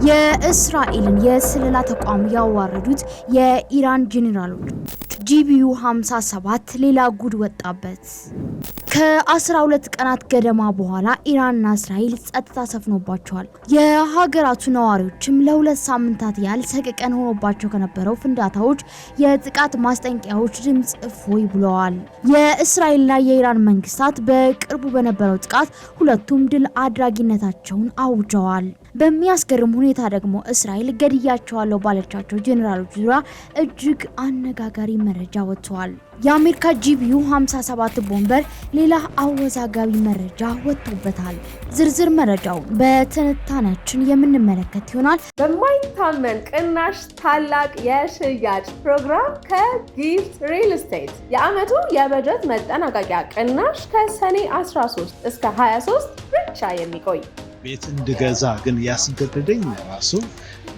የእስራኤልን የስለላ ተቋም ያዋረዱት የኢራን ጄኔራሎች ጂቢዩ 57 ሌላ ጉድ ወጣበት። ከ12 ቀናት ገደማ በኋላ ኢራንና እስራኤል ጸጥታ ሰፍኖባቸዋል። የሀገራቱ ነዋሪዎችም ለሁለት ሳምንታት ያህል ሰቀቀን ሆኖባቸው ከነበረው ፍንዳታዎች የጥቃት ማስጠንቀቂያዎች ድምጽ እፎይ ብለዋል። የእስራኤልና የኢራን መንግስታት በቅርቡ በነበረው ጥቃት ሁለቱም ድል አድራጊነታቸውን አውጀዋል። በሚያስገርም ሁኔታ ደግሞ እስራኤል ገድያቸዋለሁ ባለቻቸው ጄኔራሎች ዙሪያ እጅግ አነጋጋሪ መረጃ ወጥቷል። የአሜሪካ ጂቢዩ 57 ቦምበር ሌላ አወዛጋቢ መረጃ ወጥቶበታል። ዝርዝር መረጃው በትንታኔያችን የምንመለከት ይሆናል። በማይታመን ቅናሽ ታላቅ የሽያጭ ፕሮግራም ከጊፍት ሪል ስቴት የዓመቱ የበጀት መጠናቀቂያ ቅናሽ ከሰኔ 13 እስከ 23 ብቻ የሚቆይ ቤት እንድገዛ ግን ያስገደደኝ ራሱ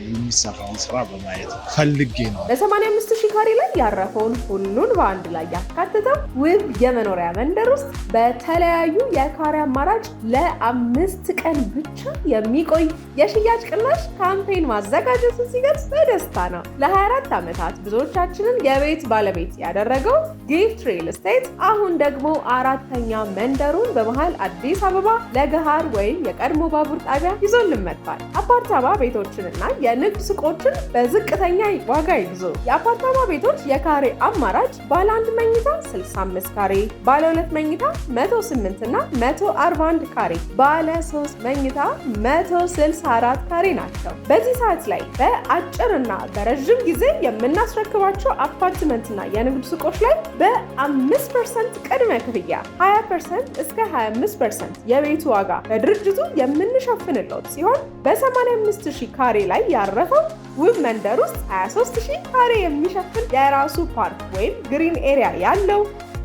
የሚሰራውን ስራ በማየት ፈልጌ ነው። በ85,000 ካሬ ላይ ያረፈውን ሁሉን በአንድ ላይ ያካተተው ውብ የመኖሪያ መንደር ውስጥ በተለያዩ የካሬ አማራጭ ለ5 ቀን ብቻ የሚቆይ የሽያጭ ቅናሽ ካምፔን ማዘጋጀቱን ሲገልጽ በደስታ ነው። ለ24 ዓመታት ብዙዎቻችንን የቤት ባለቤት ያደረገው ጊፍት ሪል ስቴት አሁን ደግሞ አራተኛ መንደሩን በመሃል አዲስ አበባ ለገሃር ወይም የቀድሞ ባቡር ጣቢያ ይዞልን መጥቷል። አፓርታማ ቤቶችንና የንግድ ሱቆችን በዝቅተኛ ዋጋ ይግዙ። የአፓርታማ ቤቶች የካሬ አማራጭ ባለ 1 መኝታ 65 ካሬ፣ ባለ 2 መኝታ 108 እና 141 ካሬ፣ ባለ 3 መኝታ 164 ካሬ ናቸው። በዚህ ሰዓት ላይ በአጭርና በረዥም ጊዜ የምናስረክባቸው አፓርትመንትና የንግድ ሱቆች ላይ በ5% ቅድመ ክፍያ 20% እስከ 25% የቤቱ ዋጋ በድርጅቱ የምንሸፍንለት ሲሆን በ85,000 ካሬ ላይ ያረፈው ውብ መንደር ውስጥ 23,000 ካሬ የሚሸፍን የራሱ ፓርክ ወይም ግሪን ኤሪያ ያለው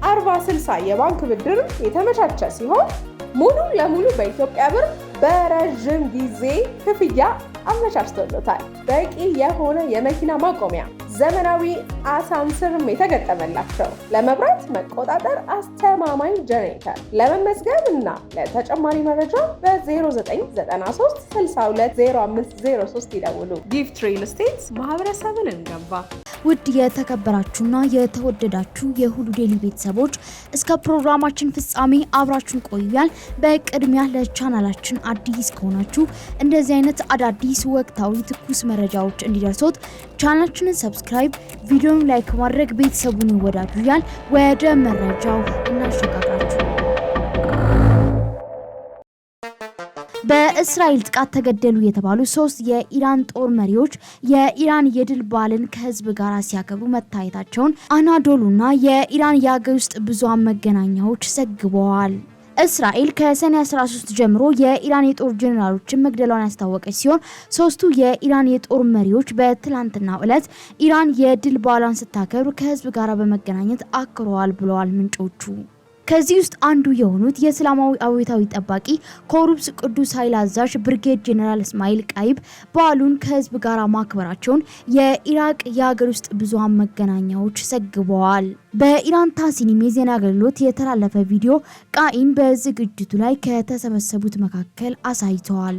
40/60 የባንክ ብድር የተመቻቸ ሲሆን ሙሉ ለሙሉ በኢትዮጵያ ብር በረዥም ጊዜ ክፍያ አመቻችቶታል። በቂ የሆነ የመኪና ማቆሚያ፣ ዘመናዊ አሳንስርም የተገጠመላቸው፣ ለመብራት መቆጣጠር አስተማማኝ ጄኔሬተር። ለመመዝገብ እና ለተጨማሪ መረጃ በ0993 620503 ይደውሉ። ጊፍት ሪል ስቴት ማህበረሰብን እንገንባ። ውድ የተከበራችሁና የተወደዳችሁ የሁሉ ዴይሊ ቤተሰቦች እስከ ፕሮግራማችን ፍጻሜ አብራችሁን ቆያል። በቅድሚያ ለቻናላችን አዲስ ከሆናችሁ እንደዚህ አይነት አዳዲስ ወቅታዊ ትኩስ መረጃዎች እንዲደርሶት ቻናላችንን ሰብስክራይብ፣ ቪዲዮውን ላይክ ማድረግ ቤተሰቡን ይወዳጁያል። ወደ መረጃው እናሸጋግራችሁ። በእስራኤል ጥቃት ተገደሉ የተባሉ 3 የኢራን ጦር መሪዎች የኢራን የድል በዓልን ከህዝብ ጋር ሲያከብሩ መታየታቸውን አናዶሉና የኢራን የሀገር ውስጥ ብዙሃን መገናኛዎች ዘግበዋል። እስራኤል ከሰኔ 13 ጀምሮ የኢራን የጦር ጄኔራሎችን መግደሏን ያስታወቀች ሲሆን 3ቱ የኢራን የጦር መሪዎች በትላንትናው ዕለት ኢራን የድል በዓሏን ስታከብር ከህዝብ ጋር በመገናኘት አክብረዋል ብለዋል ምንጮቹ። ከዚህ ውስጥ አንዱ የሆኑት የእስላማዊ አብዮታዊ ጠባቂ ኮሩብስ ቅዱስ ኃይል አዛዥ ብርጌድ ጄኔራል እስማኤል ቃይብ በዓሉን ከህዝብ ጋር ማክበራቸውን የኢራቅ የሀገር ውስጥ ብዙሃን መገናኛዎች ዘግበዋል። በኢራን ታሲኒም የዜና አገልግሎት የተላለፈ ቪዲዮ ቃኢን በዝግጅቱ ላይ ከተሰበሰቡት መካከል አሳይተዋል።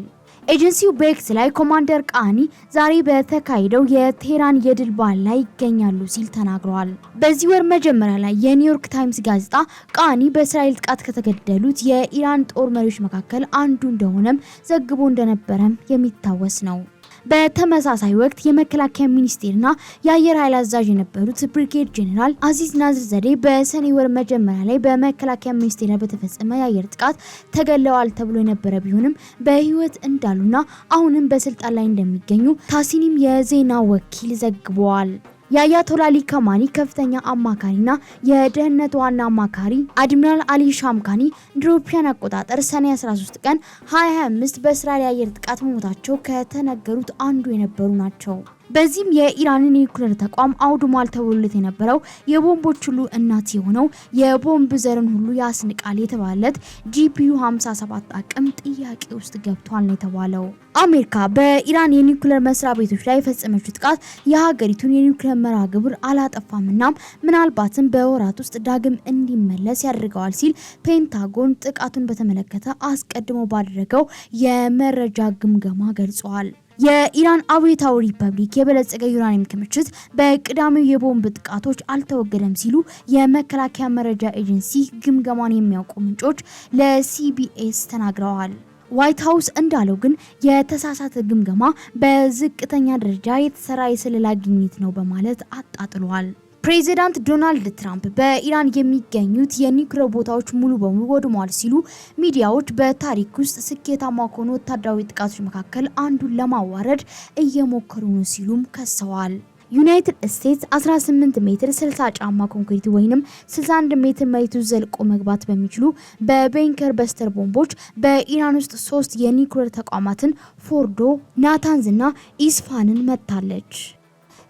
ኤጀንሲው በኤክስ ላይ ኮማንደር ቃኒ ዛሬ በተካሄደው የቴህራን የድል በዓል ላይ ይገኛሉ ሲል ተናግረዋል። በዚህ ወር መጀመሪያ ላይ የኒውዮርክ ታይምስ ጋዜጣ ቃኒ በእስራኤል ጥቃት ከተገደሉት የኢራን ጦር መሪዎች መካከል አንዱ እንደሆነም ዘግቦ እንደነበረም የሚታወስ ነው። በተመሳሳይ ወቅት የመከላከያ ሚኒስቴርና የአየር ኃይል አዛዥ የነበሩት ብሪጌድ ጄኔራል አዚዝ ናዝር ዘዴ በሰኔ ወር መጀመሪያ ላይ በመከላከያ ሚኒስቴር በተፈጸመ የአየር ጥቃት ተገለዋል ተብሎ የነበረ ቢሆንም በህይወት እንዳሉና አሁንም በስልጣን ላይ እንደሚገኙ ታሲኒም የዜና ወኪል ዘግበዋል። የአያቶላ አሊ ካማኒ ከፍተኛ አማካሪና የደህንነት ዋና አማካሪ አድሚራል አሊ ሻምካኒ ኢሮፒያን አቆጣጠር ሰኔ 13 ቀን 2025 በእስራኤል የአየር ጥቃት መሞታቸው ከተነገሩት አንዱ የነበሩ ናቸው። በዚህም የኢራንን የኒውክሌር ተቋም አውድሟል ተብሎለት የነበረው የቦምቦች ሁሉ እናት የሆነው የቦምብ ዘርን ሁሉ ያስንቃል የተባለት ጂቢዩ 57 አቅም ጥያቄ ውስጥ ገብቷል ነው የተባለው። አሜሪካ በኢራን የኒውክሌር መስሪያ ቤቶች ላይ የፈጸመችው ጥቃት የሀገሪቱን የኒውክሌር መርሃ ግብር አላጠፋምና ምናልባትም በወራት ውስጥ ዳግም እንዲመለስ ያደርገዋል ሲል ፔንታጎን ጥቃቱን በተመለከተ አስቀድሞ ባደረገው የመረጃ ግምገማ ገልጿል። የኢራን አብዮታዊ ሪፐብሊክ የበለጸገ ዩራኒየም ክምችት በቅዳሜው የቦምብ ጥቃቶች አልተወገደም ሲሉ የመከላከያ መረጃ ኤጀንሲ ግምገማን የሚያውቁ ምንጮች ለሲቢኤስ ተናግረዋል። ዋይት ሀውስ እንዳለው ግን የተሳሳተ ግምገማ በዝቅተኛ ደረጃ የተሰራ የስለላ ግኝት ነው በማለት አጣጥሏል። ፕሬዚዳንት ዶናልድ ትራምፕ በኢራን የሚገኙት የኒውክሌር ቦታዎች ሙሉ በሙሉ ወድመዋል ሲሉ ሚዲያዎች በታሪክ ውስጥ ስኬታማ ከሆኑ ወታደራዊ ጥቃቶች መካከል አንዱን ለማዋረድ እየሞከሩ ነው ሲሉም ከሰዋል። ዩናይትድ ስቴትስ 18 ሜትር 60 ጫማ ኮንክሪት ወይንም 61 ሜትር መሬት ውስጥ ዘልቆ መግባት በሚችሉ በቤንከር በስተር ቦምቦች በኢራን ውስጥ 3 የኒውክሌር ተቋማትን ፎርዶ፣ ናታንዝ እና ኢስፋንን መታለች።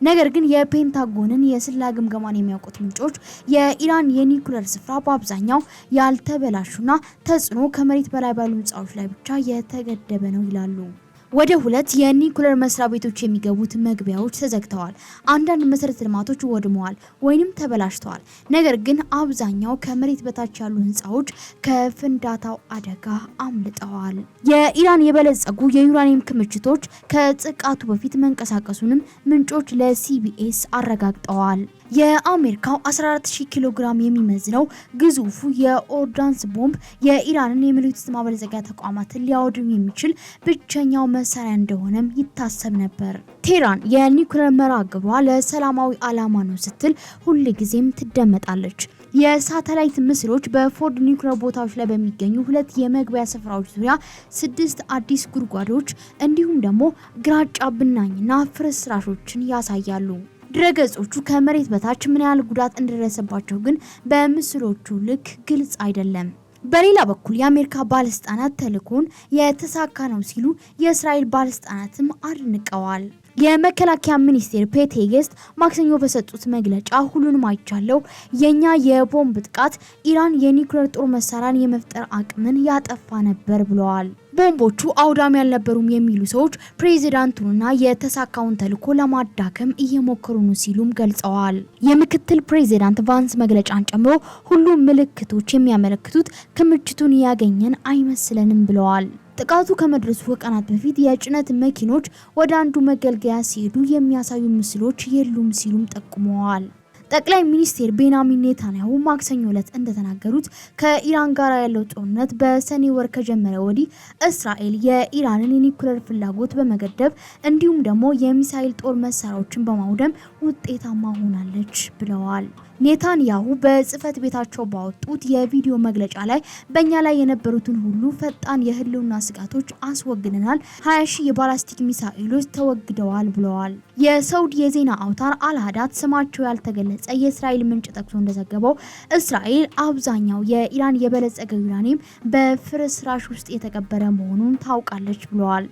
ነገር ግን የፔንታጎንን የስለላ ግምገማን የሚያውቁት ምንጮች የኢራን የኒውክሌር ስፍራ በአብዛኛው ያልተበላሹና ተጽዕኖ ከመሬት በላይ ባሉ ህንጻዎች ላይ ብቻ የተገደበ ነው ይላሉ። ወደ 2 የኒውክሌር መስሪያ ቤቶች የሚገቡት መግቢያዎች ተዘግተዋል። አንዳንድ መሰረተ ልማቶች ወድመዋል ወይንም ተበላሽተዋል። ነገር ግን አብዛኛው ከመሬት በታች ያሉ ህንጻዎች ከፍንዳታው አደጋ አምልጠዋል። የኢራን የበለጸጉ የዩራኒየም ክምችቶች ከጥቃቱ በፊት መንቀሳቀሱንም ምንጮች ለሲቢኤስ አረጋግጠዋል። የአሜሪካው 14000 ኪሎ ግራም የሚመዝነው ግዙፉ የኦርዳንስ ቦምብ የኢራንን የኒውክሌር ማበልጸጊያ ተቋማትን ሊያወድም የሚችል ብቸኛው መሳሪያ እንደሆነም ይታሰብ ነበር። ቴህራን የኒውክሌር መርሃ ግብሯ ለሰላማዊ ዓላማ ነው ስትል ሁልጊዜም ትደመጣለች። የሳተላይት ምስሎች በፎርዶ ኒውክሌር ቦታዎች ላይ በሚገኙ 2 የመግቢያ ስፍራዎች ዙሪያ 6 አዲስ ጉድጓዶች እንዲሁም ደግሞ ግራጫ ብናኝና ፍርስራሾችን ያሳያሉ። ድረገጾቹ ከመሬት በታች ምን ያህል ጉዳት እንደደረሰባቸው ግን በምስሎቹ ልክ ግልጽ አይደለም። በሌላ በኩል የአሜሪካ ባለስልጣናት ተልእኮን የተሳካ ነው ሲሉ የእስራኤል ባለስልጣናትም አድንቀዋል። የመከላከያ ሚኒስቴር ፔት ሄጌስት ማክሰኞ በሰጡት መግለጫ ሁሉንም አይቻለው፣ የኛ የቦምብ ጥቃት ኢራን የኒውክሌር ጦር መሳሪያን የመፍጠር አቅምን ያጠፋ ነበር ብለዋል። ቦምቦቹ አውዳሚ ያልነበሩም የሚሉ ሰዎች ፕሬዚዳንቱንና የተሳካውን ተልዕኮ ለማዳከም እየሞከሩ ነው ሲሉም ገልጸዋል። የምክትል ፕሬዚዳንት ቫንስ መግለጫን ጨምሮ ሁሉም ምልክቶች የሚያመለክቱት ክምችቱን ያገኘን አይመስለንም ብለዋል። ጥቃቱ ከመድረሱ ቀናት በፊት የጭነት መኪኖች ወደ አንዱ መገልገያ ሲሄዱ የሚያሳዩ ምስሎች የሉም ሲሉም ጠቁመዋል። ጠቅላይ ሚኒስትር ቤንያሚን ኔታንያሁ ማክሰኞ ዕለት እንደተናገሩት ከኢራን ጋር ያለው ጦርነት በሰኔ ወር ከጀመረ ወዲህ እስራኤል የኢራንን የኒውክሌር ፍላጎት በመገደብ እንዲሁም ደግሞ የሚሳኤል ጦር መሳሪያዎችን በማውደም ውጤታማ ሆናለች ብለዋል። ኔታንያሁ በጽህፈት ቤታቸው ባወጡት የቪዲዮ መግለጫ ላይ በእኛ ላይ የነበሩትን ሁሉ ፈጣን የህልውና ስጋቶች አስወግደናል፣ 20 ሺህ የባላስቲክ ሚሳኤሎች ተወግደዋል ብለዋል። የሳውዲ የዜና አውታር አልሃዳት ስማቸው ያልተገለጸ የእስራኤል ምንጭ ጠቅሶ እንደዘገበው እስራኤል አብዛኛው የኢራን የበለጸገ ዩራኒየም በፍርስራሽ ውስጥ የተቀበረ መሆኑን ታውቃለች ብለዋል።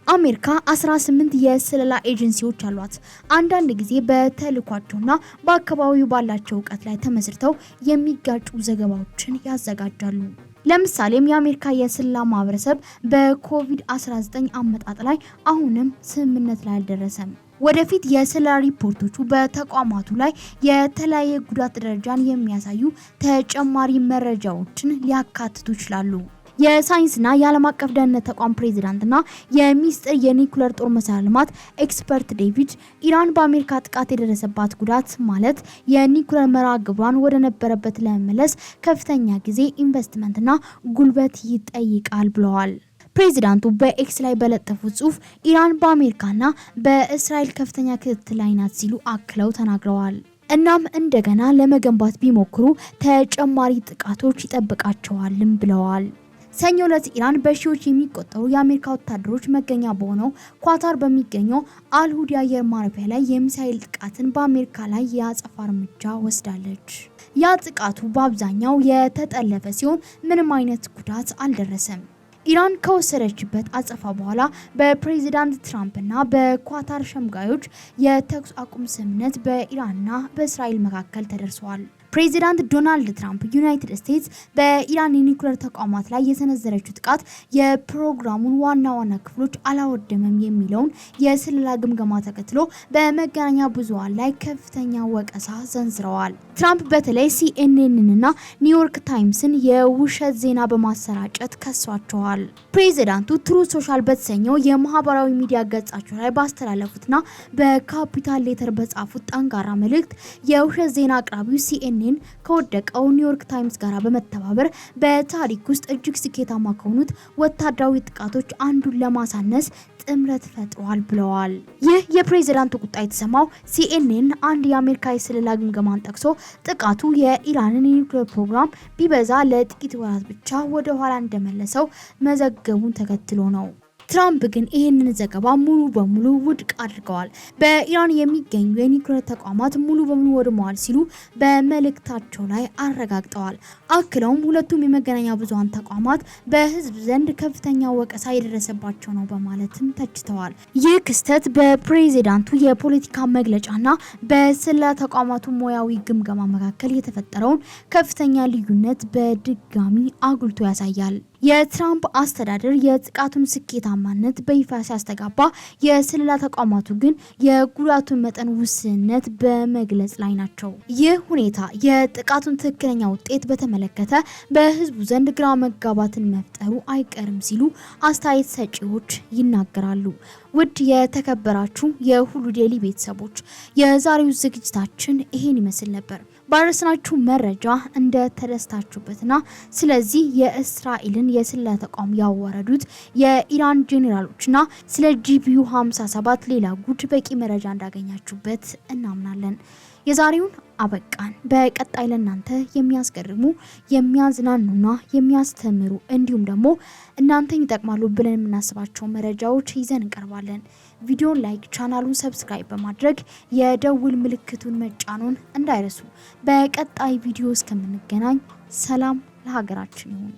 አሜሪካ 18 የስለላ ኤጀንሲዎች አሏት። አንዳንድ ጊዜ በተልኳቸውና በአካባቢው ባላቸው እውቀት ላይ ተመስርተው የሚጋጩ ዘገባዎችን ያዘጋጃሉ። ለምሳሌም የአሜሪካ የስለላ ማህበረሰብ በኮቪድ-19 አመጣጥ ላይ አሁንም ስምምነት ላይ አልደረሰም። ወደፊት የስለላ ሪፖርቶቹ በተቋማቱ ላይ የተለያየ ጉዳት ደረጃን የሚያሳዩ ተጨማሪ መረጃዎችን ሊያካትቱ ይችላሉ። የሳይንስና የዓለም አቀፍ ደህንነት ተቋም ፕሬዚዳንትና የሚስጥር የኒውክሌር ጦር መሳሪያ ልማት ኤክስፐርት ዴቪድ ኢራን በአሜሪካ ጥቃት የደረሰባት ጉዳት ማለት የኒውክሌር መርሃ ግብሯን ወደ ነበረበት ለመመለስ ከፍተኛ ጊዜ ኢንቨስትመንትና ጉልበት ይጠይቃል ብለዋል። ፕሬዚዳንቱ በኤክስ ላይ በለጠፉት ጽሁፍ ኢራን በአሜሪካና በእስራኤል ከፍተኛ ክትትል ላይ ናት ሲሉ አክለው ተናግረዋል። እናም እንደገና ለመገንባት ቢሞክሩ ተጨማሪ ጥቃቶች ይጠብቃቸዋልም ብለዋል። ሰኞ ዕለት ኢራን በሺዎች የሚቆጠሩ የአሜሪካ ወታደሮች መገኛ በሆነው ኳታር በሚገኘው አልሁድ የአየር ማረፊያ ላይ የሚሳኤል ጥቃትን በአሜሪካ ላይ የአጸፋ እርምጃ ወስዳለች። ያ ጥቃቱ በአብዛኛው የተጠለፈ ሲሆን ምንም አይነት ጉዳት አልደረሰም። ኢራን ከወሰደችበት አጸፋ በኋላ በፕሬዚዳንት ትራምፕና በኳታር ሸምጋዮች የተኩስ አቁም ስምምነት በኢራንና በእስራኤል መካከል ተደርሷል። ፕሬዚዳንት ዶናልድ ትራምፕ ዩናይትድ ስቴትስ በኢራን የኒውክሌር ተቋማት ላይ የሰነዘረችው ጥቃት የፕሮግራሙን ዋና ክፍሎች አላወደመም የሚለውን የስለላ ግምገማ ተከትሎ በመገናኛ ብዙሃን ላይ ከፍተኛ ወቀሳ ሰንዝረዋል። ትራምፕ በተለይ ሲኤንኤንንና ኒውዮርክ ታይምስን የውሸት ዜና በማሰራጨት ከሷቸዋል። ፕሬዚዳንቱ ትሩ ሶሻል በተሰኘው የማህበራዊ ሚዲያ ገጻቸው ላይ ባስተላለፉትና በካፒታል ሌተር በጻፉት ጠንካራ መልእክት የውሸት ዜና አቅራቢው ሲኤንኤን ከወደቀው ኒውዮርክ ታይምስ ጋር በመተባበር በታሪክ ውስጥ እጅግ ስኬታማ ከሆኑት ወታደራዊ ጥቃቶች አንዱን ለማሳነስ ጥምረት ፈጥሯል ብለዋል። ይህ የፕሬዚዳንቱ ቁጣ የተሰማው ሲኤንኤን አንድ የአሜሪካ የስለላ ግምገማን ጠቅሶ ጥቃቱ የኢራንን የኒውክሌር ፕሮግራም ቢበዛ ለጥቂት ወራት ብቻ ወደ ኋላ እንደመለሰው መዘገቡን ተከትሎ ነው። ትራምፕ ግን ይህንን ዘገባ ሙሉ በሙሉ ውድቅ አድርገዋል። በኢራን የሚገኙ የኒውክሌር ተቋማት ሙሉ በሙሉ ወድመዋል ሲሉ በመልእክታቸው ላይ አረጋግጠዋል። አክለውም ሁለቱም የመገናኛ ብዙሃን ተቋማት በህዝብ ዘንድ ከፍተኛ ወቀሳ የደረሰባቸው ነው በማለትም ተችተዋል። ይህ ክስተት በፕሬዚዳንቱ የፖለቲካ መግለጫና በስለላ ተቋማቱ ሙያዊ ግምገማ መካከል የተፈጠረውን ከፍተኛ ልዩነት በድጋሚ አጉልቶ ያሳያል። የትራምፕ አስተዳደር የጥቃቱን ስኬታማነት በይፋ ሲያስተጋባ፣ የስለላ ተቋማቱ ግን የጉዳቱን መጠን ውስንነት በመግለጽ ላይ ናቸው። ይህ ሁኔታ የጥቃቱን ትክክለኛ ውጤት በተመለከተ በህዝቡ ዘንድ ግራ መጋባትን መፍጠሩ አይቀርም ሲሉ አስተያየት ሰጪዎች ይናገራሉ። ውድ የተከበራችሁ የሁሉ ዴይሊ ቤተሰቦች የዛሬው ዝግጅታችን ይሄን ይመስል ነበር። ባረስናችሁ መረጃ እንደ ተደስታችሁበትና ስለዚህ የእስራኤልን የስለላ ተቋም ያወረዱት የኢራን ጄኔራሎችና ስለ ጂፒዩ 57 ሌላ ጉድ በቂ መረጃ እንዳገኛችሁበት እናምናለን። የዛሬውን አበቃን። በቀጣይ ለእናንተ የሚያስገርሙ የሚያዝናኑና የሚያስተምሩ እንዲሁም ደግሞ እናንተን ይጠቅማሉ ብለን የምናስባቸው መረጃዎች ይዘን እንቀርባለን። ቪዲዮን ላይክ፣ ቻናሉን ሰብስክራይብ በማድረግ የደውል ምልክቱን መጫኑን እንዳይረሱ። በቀጣይ ቪዲዮ እስከምንገናኝ ሰላም ለሀገራችን ይሁን።